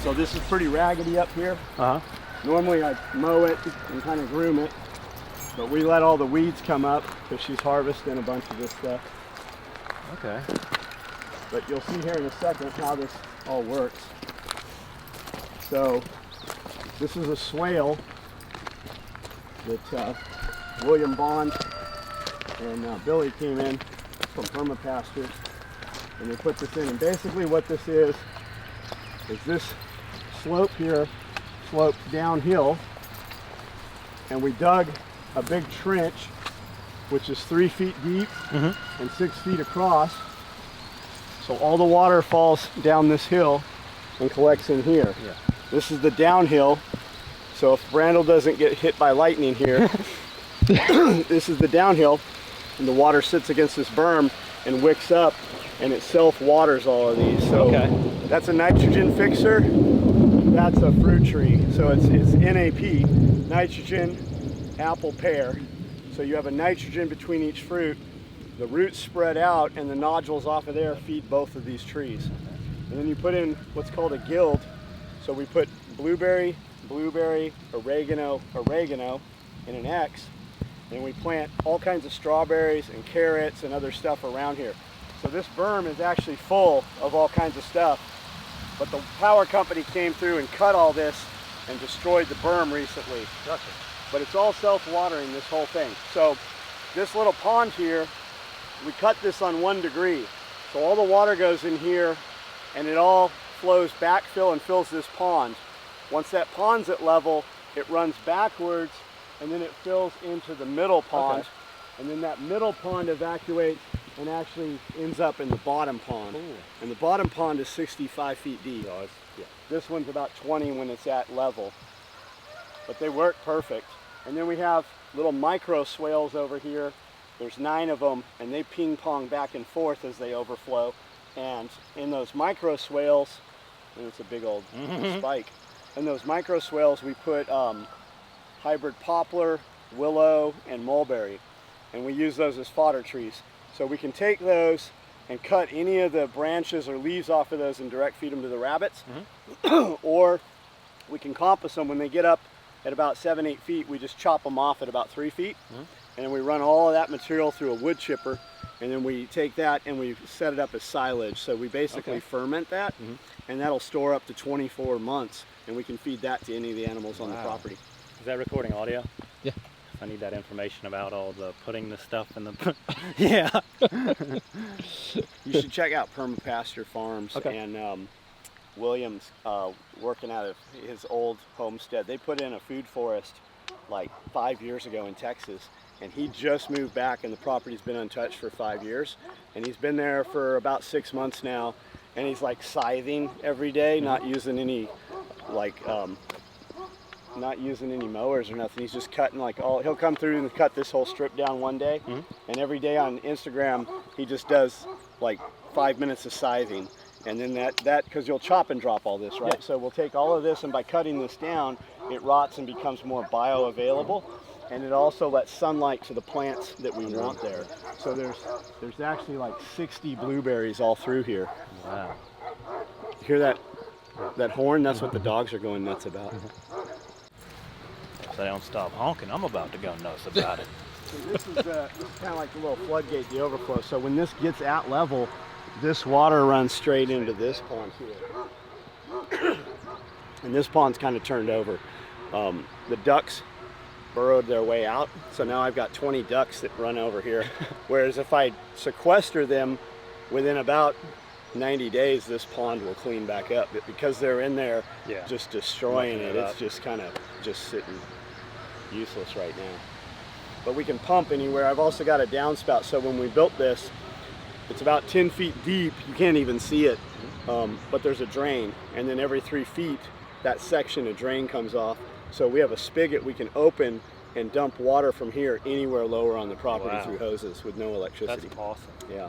So this is pretty raggedy up here. Uh-huh. Normally I mow it and kind of groom it, but we let all the weeds come up because she's harvesting a bunch of this stuff. Okay. But you'll see here in a second how this all works. So this is a swale that William Bond and Billy came in from Permapastures, and they put this in. And basically what this is this slope here slopes downhill, and we dug a big trench which is 3 feet deep and 6 feet across. So all the water falls down this hill and collects in here. Yeah. This is the downhill. So if Brandel doesn't get hit by lightning here, this is the downhill, and the water sits against this berm and wicks up, and it self-waters all of these. So that's a nitrogen fixer. That's a fruit tree. So it's NAP, nitrogen, apple, pear. So you have a nitrogen between each fruit. The roots spread out, and the nodules off of there feed both of these trees. And then you put in what's called a guild. So we put blueberry, oregano in an X, and we plant all kinds of strawberries and carrots and other stuff around here. So this berm is actually full of all kinds of stuff, but the power company came through and cut all this and destroyed the berm recently. Gotcha. But it's all self-watering, this whole thing. So this little pond here, we cut this on 1 degree. So all the water goes in here, and it all flows backfill and fills this pond. Once that pond's at level, it runs backwards, and then it fills into the middle pond. And then that middle pond evacuates and actually ends up in the bottom pond. Ooh. And the bottom pond is 65 feet deep. Oh, This one's about 20 when it's at level. But they work perfect. And then we have little micro swales over here. There's 9 of them, and they ping pong back and forth as they overflow. And in those micro swales, and it's a big old spike, in those micro swales we put hybrid poplar, willow, and mulberry. And we use those as fodder trees. So we can take those and cut any of the branches or leaves off of those and direct feed them to the rabbits. Or we can compass them. When they get up at about 7-8 feet, we just chop them off at about 3 feet. And then we run all of that material through a wood chipper, and then we take that and we set it up as silage. So we basically ferment that, and that'll store up to 24 months, and we can feed that to any of the animals on the property. Is that recording audio? Yeah. I need that information about all the putting the stuff in the yeah. You should check out Permapasture Farms and William's working out of his old homestead. They put in a food forest like 5 years ago in Texas, and he just moved back, and the property's been untouched for 5 years, and he's been there for about 6 months now, and he's like scything every day, not using any like not using any mowers or nothing. He's just cutting like he'll come through and cut this whole strip down one day, and every day on Instagram he just does like 5 minutes of scything. And then that because you'll chop and drop all this, right? So we'll take all of this, and by cutting this down, it rots and becomes more bioavailable, and it also lets sunlight to the plants that we want there. So there's actually like 60 blueberries all through here. Wow. You hear that horn? That's what the dogs are going nuts about. If they don't stop honking, I'm about to go nuts about it. So this is kind of like the little floodgate, the overflow. So when this gets at level, this water runs straight into this pond here. And this pond's kind of turned over. The ducks burrowed their way out, so now I've got 20 ducks that run over here. Whereas if I sequester them, within about 90 days this pond will clean back up. But because they're in there just destroying it, it's just kind of just sitting useless right now. But we can pump anywhere. I've also got a downspout, so when we built this, it's about 10 feet deep. You can't even see it, but there's a drain, and then every 3 feet that section of drain comes off. So we have a spigot we can open and dump water from here anywhere lower on the property through hoses with no electricity. That's awesome. Yeah.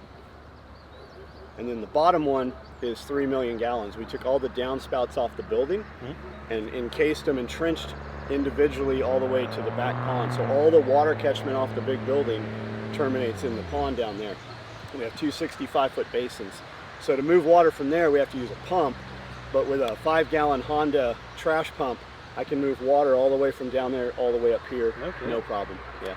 And then the bottom one is 3 million gallons. We took all the downspouts off the building and encased them and trenched individually all the way to the back pond. So all the water catchment off the big building terminates in the pond down there. We have 2 65-foot basins. So to move water from there, we have to use a pump, but with a 5-gallon Honda trash pump, I can move water all the way from down there all the way up here, Okay. no problem. Yeah.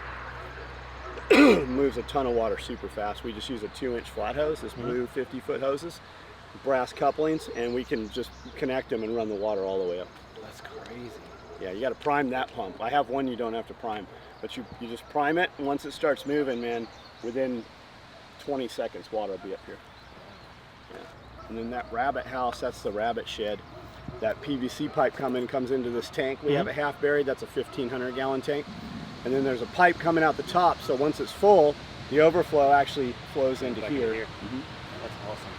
It moves a ton of water super fast. We just use a 2-inch flat hose, this blue 50-foot hoses, brass couplings, and we can just connect them and run the water all the way up. That's crazy. Yeah, you got to prime that pump. I have one you don't have to prime, but you just prime it, and once it starts moving, man, within 20 seconds, water will be up here. Yeah. And then that rabbit house, that's the rabbit shed. That PVC pipe comes into this tank. We have it half buried. That's a 1,500-gallon tank. And then there's a pipe coming out the top, so once it's full, the overflow actually flows into here. That's awesome.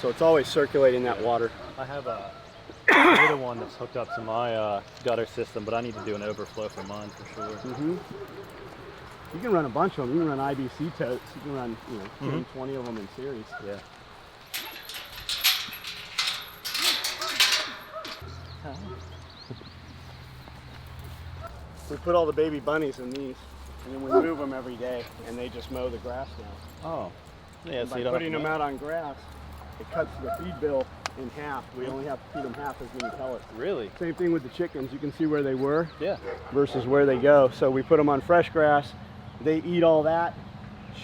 So it's always circulating that water. I have a little one that's hooked up to my gutter system, but I need to do an overflow for mine for sure. You can run a bunch of them. You can run IBC totes. You can run 10, 20 of them in series. Yeah. We put all the baby bunnies in these, and then we move them every day, and they just mow the grass now. Oh. Yeah, And so by you don't putting have to them out on grass, it cuts the feed bill in half. We only have to feed them half as many pellets. Really? Same thing with the chickens. You can see where they were Yeah. versus where they go. So we put them on fresh grass. They eat all that,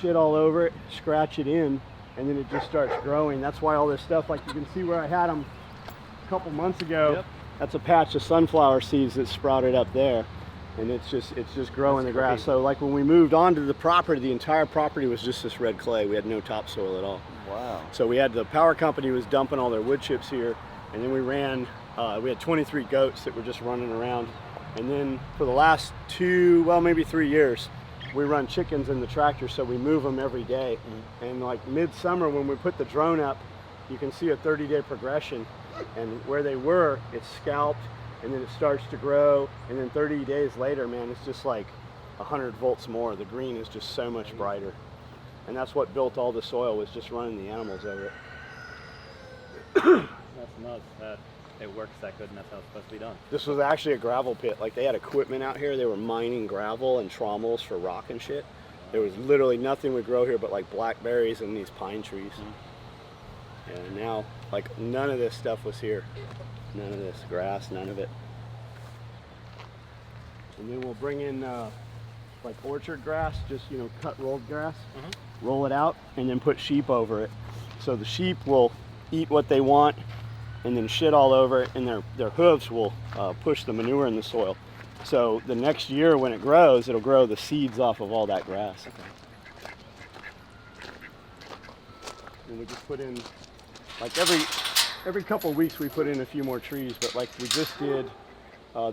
shit all over it, scratch it in, and then it just starts growing. That's why all this stuff, like you can see where I had them a couple months ago. Yep. That's a patch of sunflower seeds that sprouted up there. And it's just growing the grass. So like when we moved onto the property, the entire property was just this red clay. We had no topsoil at all. Wow. So we had the power company was dumping all their wood chips here, and then we ran. We had 23 goats that were just running around, and then for the last maybe 3 years, we run chickens in the tractor. So we move them every day. And like midsummer when we put the drone up, you can see a 30-day progression, and where they were, it's scalped. And then it starts to grow, and then 30 days later, man, it's just like 100 volts more. The green is just so much brighter. And that's what built all the soil, was just running the animals over it. That's nuts that it works that good and that's how it's supposed to be done. This was actually a gravel pit. Like they had equipment out here. They were mining gravel and trommels for rock and shit. There was literally nothing would grow here but like blackberries and these pine trees. And now, like none of this stuff was here. None of this grass, none of it. And then we'll bring in like orchard grass, just cut rolled grass, roll it out, and then put sheep over it. So the sheep will eat what they want, and then shit all over it, and their hooves will push the manure in the soil. So the next year when it grows, it'll grow the seeds off of all that grass. And we just put in, like every couple of weeks we put in a few more trees, but like we just did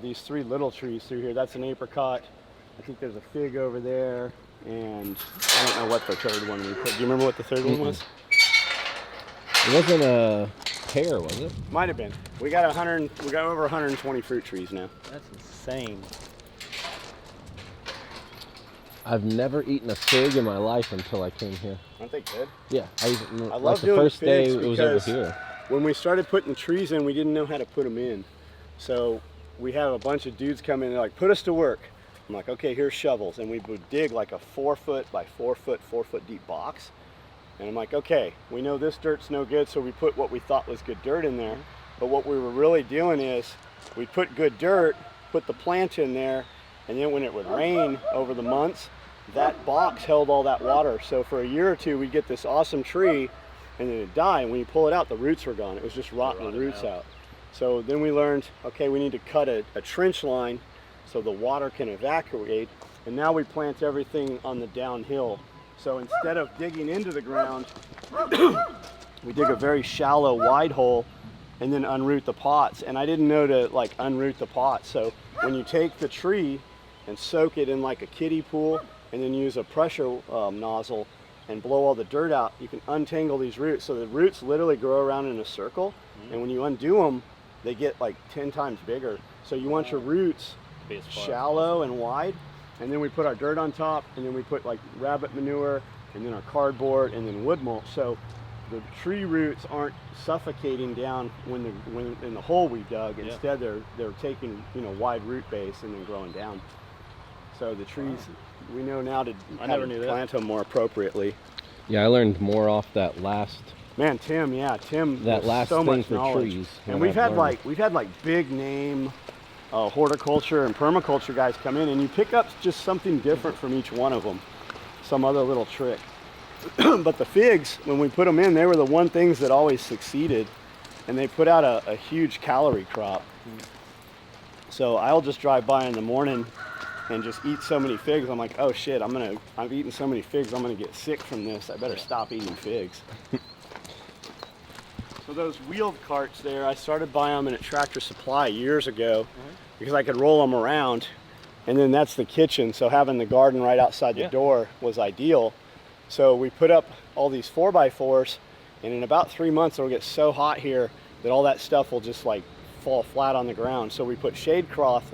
these 3 little trees through here. That's an apricot. I think there's a fig over there, and I don't know what the third one we put. Do you remember what the third one was? It wasn't a pear, was it? Might have been. We got over 120 fruit trees now. That's insane. I've never eaten a fig in my life until I came here. Aren't they good? Yeah, I like love the doing first day figs it was over because here. when we started putting the trees in, we didn't know how to put them in. So we have a bunch of dudes come in and they're like, put us to work. I'm like, okay, here's shovels. And we would dig like a 4-foot by 4-foot deep box. And I'm like, okay, we know this dirt's no good, so we put what we thought was good dirt in there. But what we were really doing is we put good dirt, put the plant in there, and then when it would rain over the months, that box held all that water. So for a year or two, we'd get this awesome tree, and then it'd die. And when you pull it out, the roots were gone. It was just rotting the roots out. So then we learned, okay, we need to cut a trench line so the water can evacuate. And now we plant everything on the downhill. So instead of digging into the ground, we dig a very shallow, wide hole and then unroot the pots. And I didn't know to like unroot the pots. So when you take the tree and soak it in like a kiddie pool and then use a pressure nozzle and blow all the dirt out, you can untangle these roots. So the roots literally grow around in a circle. And when you undo them, they get like 10 times bigger. So you want your roots shallow and wide. And then we put our dirt on top, and then we put like rabbit manure, and then our cardboard, and then wood mulch. So the tree roots aren't suffocating down when in the hole we dug. Instead, they're taking wide root base and then growing down. So the trees, we know now to plant them more appropriately. Yeah, I learned more off that last Man, Tim, yeah, Tim. That has last so thing much for knowledge. trees. And what we've I've had learned. like big name horticulture and permaculture guys come in, and you pick up just something different from each one of them, some other little trick. But the figs, when we put them in, they were the one things that always succeeded, and they put out a huge calorie crop. So I'll just drive by in the morning and just eat so many figs. I'm like, oh shit, I've eaten so many figs, I'm gonna get sick from this. I better stop eating figs. So those wheeled carts there, I started buying them in a Tractor Supply years ago because I could roll them around, and then that's the kitchen. So having the garden right outside the door was ideal. So we put up all these 4x4s, and in about 3 months it'll get so hot here that all that stuff will just like fall flat on the ground. So we put shade cloth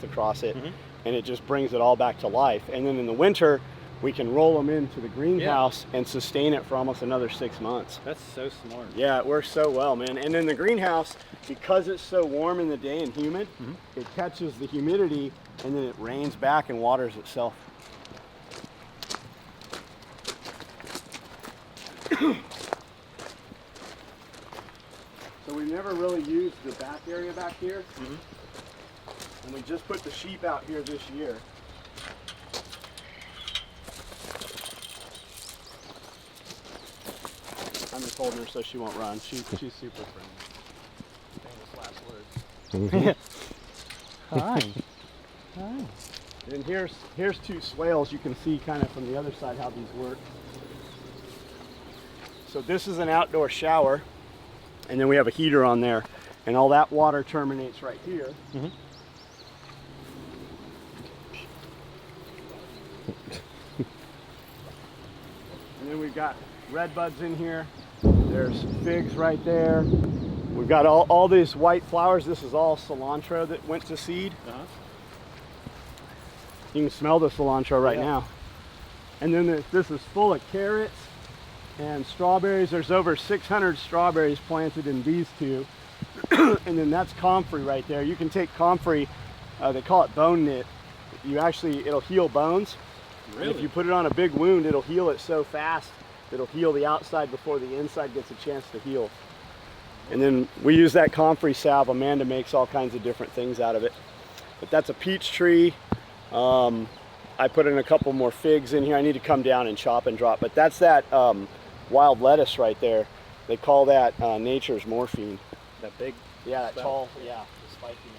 across it, and it just brings it all back to life. And then in the winter, we can roll them into the greenhouse and sustain it for almost another 6 months. That's so smart. Yeah, it works so well, man. And in the greenhouse, because it's so warm in the day and humid, it catches the humidity and then it rains back and waters itself. So we never really used the back area back here. And we just put the sheep out here this year. I'm just holding her so she won't run. She's super friendly. Famous last words. Hi. Hi. And here's two swales. You can see kind of from the other side how these work. So this is an outdoor shower, and then we have a heater on there, and all that water terminates right here. And then we've got red buds in here. There's figs right there. We've got all these white flowers. This is all cilantro that went to seed. You can smell the cilantro right now. And then this is full of carrots and strawberries. There's over 600 strawberries planted in these two. And then that's comfrey right there. You can take comfrey, they call it bone knit. It'll heal bones. Really? If you put it on a big wound, it'll heal it so fast, it'll heal the outside before the inside gets a chance to heal. And then we use that comfrey salve. Amanda makes all kinds of different things out of it. But that's a peach tree. I put in a couple more figs in here. I need to come down and chop and drop. But that's that wild lettuce right there. They call that nature's morphine. That big. Yeah, that tall. Yeah, the spiky one.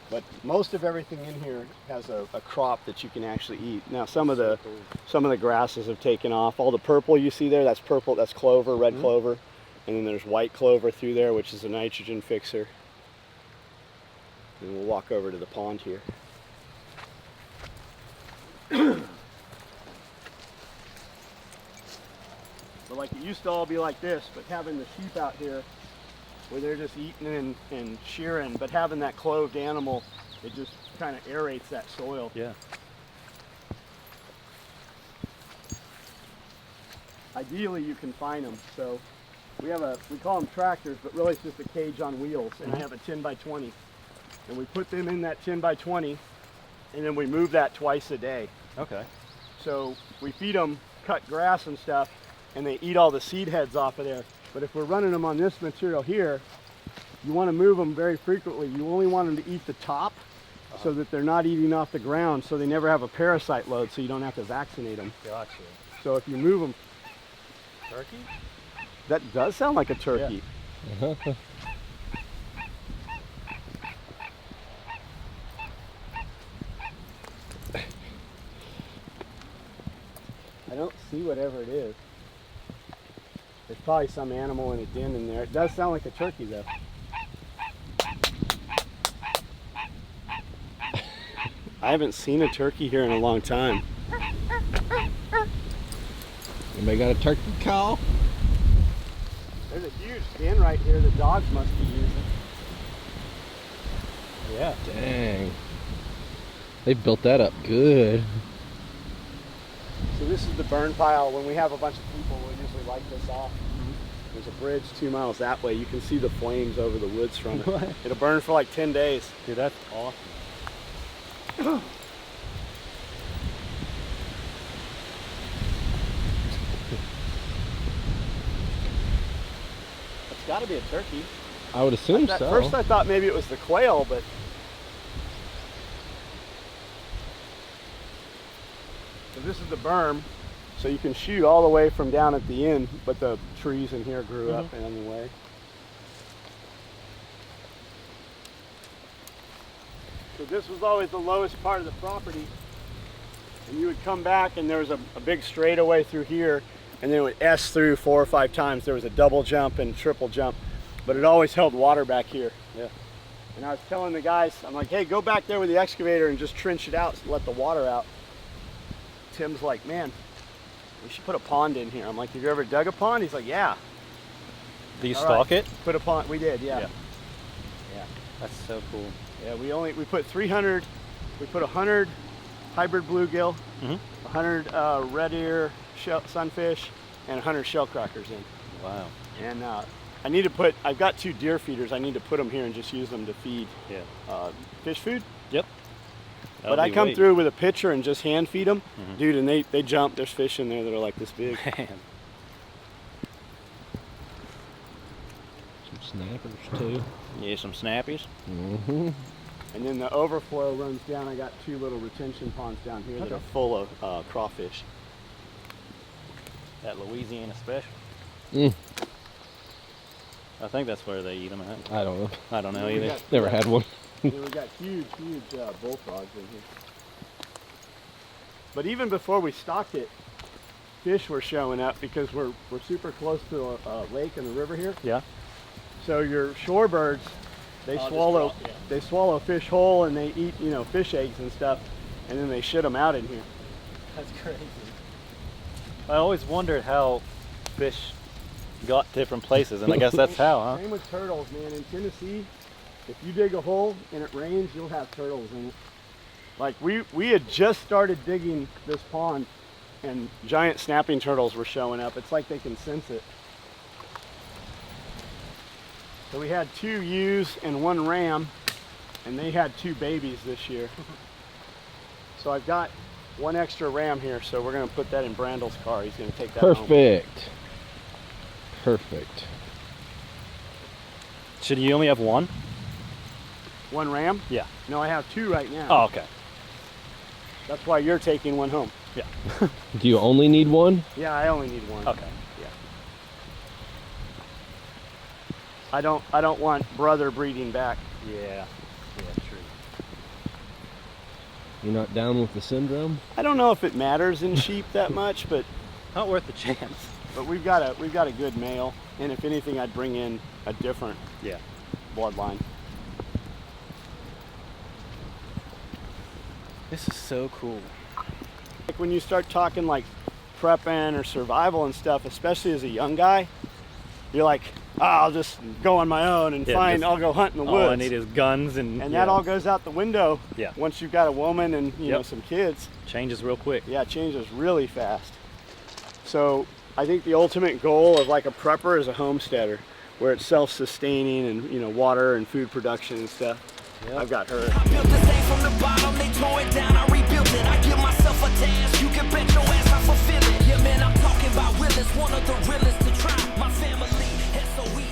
But most of everything in here has a crop that you can actually eat. Now some of the grasses have taken off. All the purple you see there, that's purple, that's clover, red clover. And then there's white clover through there, which is a nitrogen fixer. And we'll walk over to the pond here. But like it used to all be like this, but having the sheep out here where they're just eating and shearing, but having that clothed animal, it just kind of aerates that soil. Yeah. Ideally, you can find them. So we call them tractors, but really it's just a cage on wheels, and I have a 10 by 20. And we put them in that 10 by 20, and then we move that twice a day. Okay. So we feed them cut grass and stuff, and they eat all the seed heads off of there. But if we're running them on this material here, you want to move them very frequently. You only want them to eat the top so that they're not eating off the ground, so they never have a parasite load, so you don't have to vaccinate them. Gotcha. So if you move them... Turkey? That does sound like a turkey. Uh-huh. I don't see whatever it is. There's probably some animal in a den in there. It does sound like a turkey though. I haven't seen a turkey here in a long time. Anybody got a turkey call? There's a huge den right here the dogs must be using. Yeah. Dang. They built that up good. So this is the burn pile. When we have a bunch of people, we'll usually light this off. There's a bridge 2 miles that way. You can see the flames over the woods from it. It'll burn for like 10 days. Dude, that's awesome. got to be a turkey. I would assume At so. first I thought maybe it was the quail, but so this is the berm, so you can shoot all the way from down at the end, but the trees in here grew up in the way. So this was always the lowest part of the property, and you would come back and there was a big straightaway through here, and then it would S through 4 or 5 times. There was a double jump and triple jump, but it always held water back here. Yeah. And I was telling the guys, I'm like, hey, go back there with the excavator and just trench it out, let the water out. Tim's like, man, we should put a pond in here. I'm like, have you ever dug a pond? He's like, yeah. Do you All stock right. it? Put a pond, we did, yeah. Yeah. That's so cool. Yeah, we put 300, we put 100 hybrid bluegill, 100 red ear sunfish, and 100 shell crackers in. Wow. And I need to put, I've got 2 deer feeders. I need to put them here and just use them to feed fish food. Yep. But I come through with a pitcher and just hand feed them, dude, and they jump. There's fish in there that are like this big. Man. Some snappers too. Yeah, some snappies. And then the overflow runs down. I got 2 little retention ponds down here that are full of crawfish. That Louisiana special. Mm. I think that's where they eat them at. I don't know. I don't know We either. got- Never had one. We got huge bullfrogs in here. But even before we stocked it, fish were showing up because we're super close to a lake and the river here. Yeah. So your shorebirds, they swallow fish whole and they eat fish eggs and stuff, and then they shit them out in here. That's crazy. I always wondered how fish got different places, and I guess that's how, huh? Same with turtles, man. In Tennessee, if you dig a hole and it rains, you'll have turtles in it. Like we had just started digging this pond, and giant snapping turtles were showing up. It's like they can sense it. So we had 2 ewes and 1 ram, and they had 2 babies this year. So I've got 1 extra ram here, so we're gonna put that in Brandel's car. He's gonna take that home. Perfect. Perfect. Should you only have 1? 1 ram? Yeah. No, I have 2 right now. Oh, okay. That's why you're taking 1 home. Yeah. Do you only need 1? Yeah, I only need 1. Okay. Yeah. I don't want brother breeding back. Yeah. Yeah, true. You're not down with the syndrome? I don't know if it matters in sheep that much, but Not worth the chance. we've got a good male, and if anything, I'd bring in a different Yeah. bloodline. This is so cool. Like when you start talking like prepping or survival and stuff, especially as a young guy, you're like, I'll just go on my own and I'll go hunt in the woods. All I need is guns and that all goes out the window. Yeah. Once you've got a woman and you know some kids. changes real quick. Yeah, it changes really fast. So I think the ultimate goal of like a prepper is a homesteader, where it's self-sustaining and water and food production and stuff. Yep. I've got her. I built this thing from the bottom, they tore it down, I rebuilt it. I give myself a task, you can bet your ass I fulfill it. Yeah man, I'm talking about realest, one of the realest to try. My family, SOE,